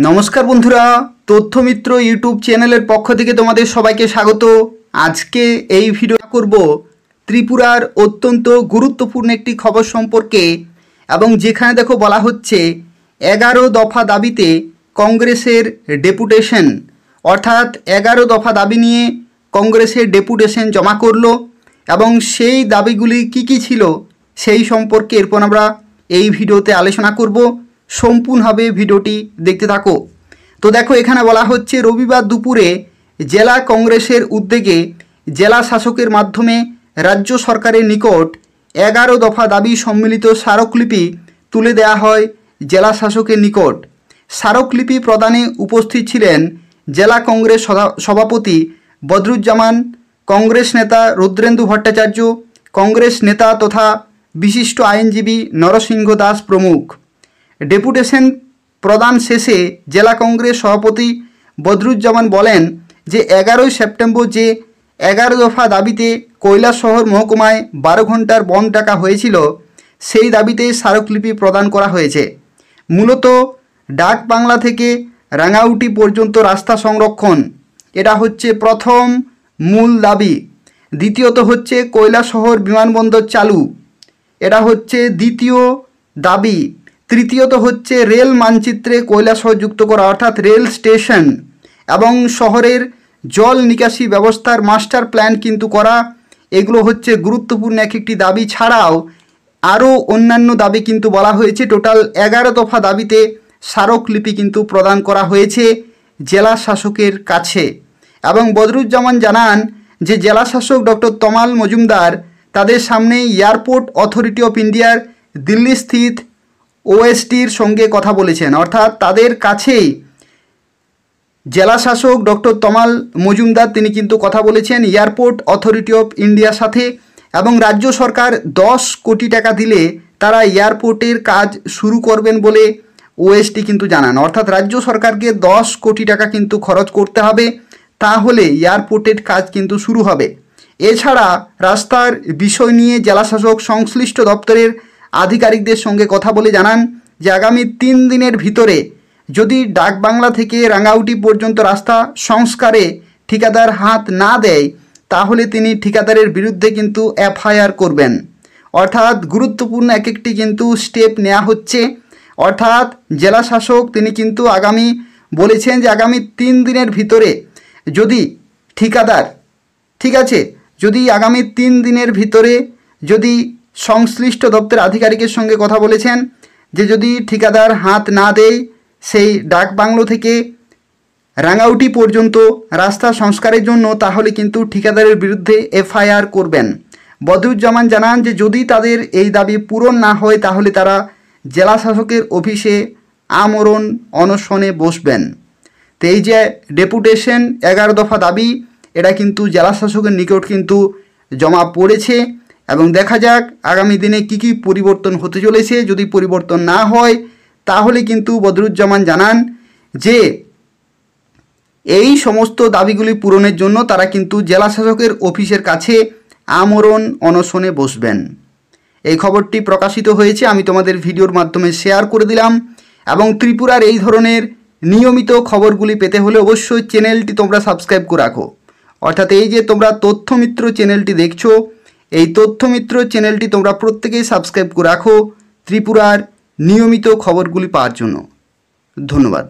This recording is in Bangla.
নমস্কার বন্ধুরা, তথ্যমিত্র ইউটিউব চ্যানেলের পক্ষ থেকে তোমাদের সবাইকে স্বাগত। আজকে এই ভিডিও করব ত্রিপুরার অত্যন্ত গুরুত্বপূর্ণ একটি খবর সম্পর্কে, এবং যেখানে দেখো বলা হচ্ছে 11 দফা দাবিতে কংগ্রেসের ডেপুটেশন, অর্থাৎ 11 দফা দাবি নিয়ে কংগ্রেসের ডেপুটেশন জমা করলো এবং সেই দাবিগুলি কি কি ছিল সেই সম্পর্কে এরপর আমরা এই ভিডিওতে আলোচনা করব। সম্পূর্ণভাবে ভিডিওটি দেখতে থাকো। তো দেখো, এখানে বলা হচ্ছে রবিবার দুপুরে জেলা কংগ্রেসের উদ্যোগে জেলা শাসকের মাধ্যমে রাজ্য সরকারের নিকট 11 দফা দাবি সম্মিলিত স্মারকলিপি তুলে দেওয়া হয় জেলা শাসকের নিকট। স্মারকলিপি প্রদানে উপস্থিত ছিলেন জেলা কংগ্রেস সভাপতি বদরুজ্জামান, কংগ্রেস নেতা রুদ্রেন্দু ভট্টাচার্য, কংগ্রেস নেতা তথা বিশিষ্ট আইনজীবী নরসিংহ দাস প্রমুখ। ডেপুটেশন প্রদান শেষে জেলা কংগ্রেস সভাপতি বদরুজ্জামান বলেন যে 11 সেপ্টেম্বর যে 11 দফা দাবিতে কৈলাসহর মহকুমায় 12 ঘন্টার বন্ধ ডাকা হয়েছিল, সেই দাবিতে স্মারকলিপি প্রদান করা হয়েছে। মূলত ডাক বাংলা থেকে রাঙাউটি পর্যন্ত রাস্তা সংরক্ষণ, এটা হচ্ছে প্রথম মূল দাবি। দ্বিতীয়ত হচ্ছে কৈলাসহর বিমানবন্দর চালু, এটা হচ্ছে দ্বিতীয় দাবি। তৃতীয়ত হচ্ছে রেল মানচিত্রে কৈলাসহর যুক্ত করা, অর্থাৎ রেল স্টেশন, এবং শহরের জল নিকাশি ব্যবস্থার মাস্টার প্ল্যান কিন্তু করা। এগুলো হচ্ছে গুরুত্বপূর্ণ একটি দাবি। ছাড়াও আরও অন্যান্য দাবি কিন্তু বলা হয়েছে। টোটাল 11 দফা দাবিতে স্মারকলিপি কিন্তু প্রদান করা হয়েছে জেলা শাসকের কাছে। এবং বদরুজ্জামান জানান যে জেলা শাসক ডক্টর তমাল মজুমদার তাদের সামনে এয়ারপোর্ট অথরিটি অফ ইন্ডিয়ার দিল্লি স্থিত ওএসটির সঙ্গে কথা বলেছেন, অর্থাৎ তাদের কাছেই জেলা শাসক ডক্টর তমাল মজুমদার তিনি কিন্তু কথা বলেছেন এয়ারপোর্ট অথরিটি অফ ইন্ডিয়ার সাথে। এবং রাজ্য সরকার 10 কোটি টাকা দিলে তারা এয়ারপোর্টের কাজ শুরু করবেন বলে ওএসটি কিন্তু জানান, অর্থাৎ রাজ্য সরকারকে 10 কোটি টাকা কিন্তু খরচ করতে হবে, তাহলে এয়ারপোর্টের কাজ কিন্তু শুরু হবে। এছাড়া রাস্তার বিষয় নিয়ে জেলাশাসক সংশ্লিষ্ট দপ্তরের আধিকারিকদের সঙ্গে কথা বলে জানান যে আগামী 3 দিনের ভিতরে যদি ডাকবাংলা থেকে রাঙাউটি পর্যন্ত রাস্তা সংস্কারে ঠিকাদার হাত না দেয়, তাহলে তিনি ঠিকাদারের বিরুদ্ধে কিন্তু এফআইআর করবেন। অর্থাৎ গুরুত্বপূর্ণ একটি কিন্তু স্টেপ নেওয়া হচ্ছে। অর্থাৎ জেলা শাসক তিনি কিন্তু বলেছেন যে আগামী 3 দিনের ভিতরে যদি ঠিকাদার, ঠিক আছে, যদি আগামী 3 দিনের ভিতরে যদি সংশ্লিষ্ট দপ্তরের আধিকারিকের সঙ্গে কথা বলেছেন যে যদি ঠিকাদার হাত না দেয় সেই ডাকবাংলো থেকে রাঙাউটি পর্যন্ত রাস্তা সংস্কারের জন্য, তাহলে কিন্তু ঠিকাদারের বিরুদ্ধে এফআইআর করবেন। বদরুজ্জামান জানান যে যদি তাদের এই দাবি পূরণ না হয়, তাহলে তারা জেলা শাসকের অফিসে আমরণ অনশনে বসবেন। তো এই যে ডেপুটেশন 11 দফা দাবি, এটা কিন্তু জেলা শাসকের নিকট কিন্তু জমা পড়েছে, এবং দেখা যাক আগামী দিনে কি কি পরিবর্তন হতে চলেছে। যদি পরিবর্তন না হয়, তাহলে কিন্তু বদরুজ্জামান জানান যে এই সমস্ত দাবিগুলি পূরণের জন্য তারা কিন্তু জেলা শাসকের অফিসের কাছে আমরণ অনশনে বসবেন। এই খবরটি প্রকাশিত হয়েছে, আমি তোমাদের ভিডিওর মাধ্যমে শেয়ার করে দিলাম। এবং ত্রিপুরার এই ধরনের নিয়মিত খবরগুলি পেতে হলে অবশ্যই চ্যানেলটি তোমরা সাবস্ক্রাইব করে রাখো। অর্থাৎ এই যে তোমরা তথ্যমিত্র চ্যানেলটি দেখছো, এই তথ্যমিত্র চ্যানেলটি তোমরা প্রত্যেকেই সাবস্ক্রাইব করে রাখো ত্রিপুরার নিয়মিত খবরগুলি পাওয়ার জন্য। ধন্যবাদ।